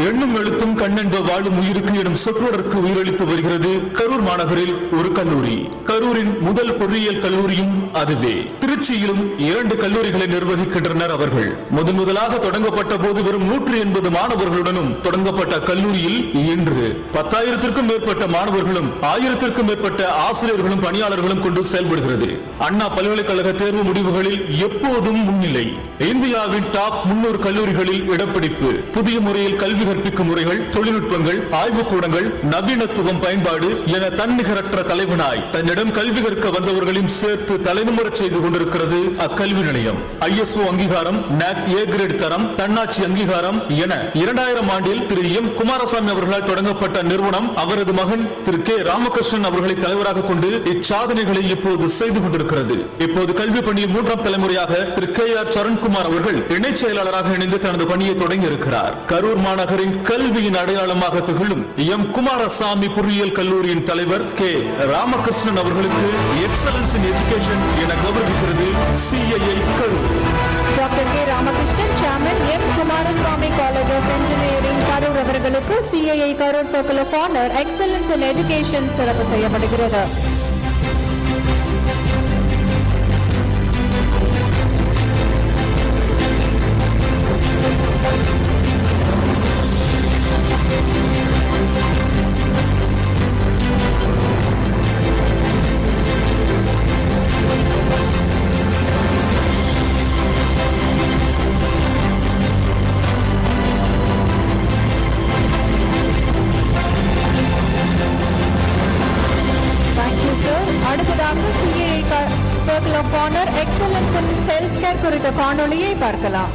எண்ணும் எழுத்தும் கண்ணென்ப வாழும் உயிருக்கு எனும் சொற்றொடருக்கு உயிரளித்து வருகிறது கரூர் மாநகரில் ஒரு கல்லூரி. கரூரின் முதல் பொறியியல் கல்லூரியும் அதுவே. திருச்சியிலும் 2 கல்லூரிகளை நிர்வகிக்கின்றனர் அவர்கள். முதலாக தொடங்கப்பட்ட போது வெறும் 180 மாணவர்களுடனும் தொடங்கப்பட்ட கல்லூரியில் இன்று 10,000க்கும் மேற்பட்ட மாணவர்களும் 1000க்கும் மேற்பட்ட ஆசிரியர்களும் பணியாளர்களும் கொண்டு செயல்படுகிறது. அண்ணா பல்கலைக்கழக தேர்வு முடிவுகளில் எப்போதும் முன்னிலை. இந்தியாவின் டாப் 300 கல்லூரிகளில் இடப்பிடிப்பு. புதிய முறையில் கல்வி கற்பிக்கும் முறைகள், தொழில்நுட்பங்கள், ஆய்வுக்கூடங்கள், நவீனத்துவம் பயன்பாடு என தன்னிகரற்ற தலைவனாய் தன்னிடம் கல்வி கற்க வந்தவர்களையும் சேர்த்து தலைமுறை செய்து கொண்டிருக்கிறது அக்கல்வி நிலையம். ISO அங்கீகாரம், NAC A கிரேட் தரம், தன்னாட்சி அங்கீகாரம் என 2000 ஆண்டில் திரு M குமாரசாமி அவர்களால் தொடங்கப்பட்ட நிறுவனம் அவரது மகன் திரு K ராமகிருஷ்ணன் அவர்களை தலைவராக கொண்டு இச்சாதனைகளை இப்போது செய்து கொண்டிருக்கிறது. இப்போது கல்வி பணியில் 3ஆம் தலைமுறையாக திரு KR சரண்குமார் அவர்கள் இணைச் செயலாளராக இணைந்து தனது பணியை தொடங்கி இருக்கிறார். கரூர் மாநகரின் கல்வியின் அடையாளமாக திகழும் M குமாரசாமி பொறியியல் கல்லூரியின் தலைவர் K ராமகிருஷ்ணன் அவர்களுக்கு எக்ஸலன்ஸ் இன் எஜுகேஷன் என கௌரவிக்கிறது CII Karur. Doctor K Ramakrishnan chairman M Kumarasamy college of engineering Karur அவர்களுக்கு CII Karur circle of honour excellence in education சிறப்பு செய்யப்படுகிறது. அடுத்ததாக CII circle of honour excellence in health care குறித்த காணொளியை பார்க்கலாம்.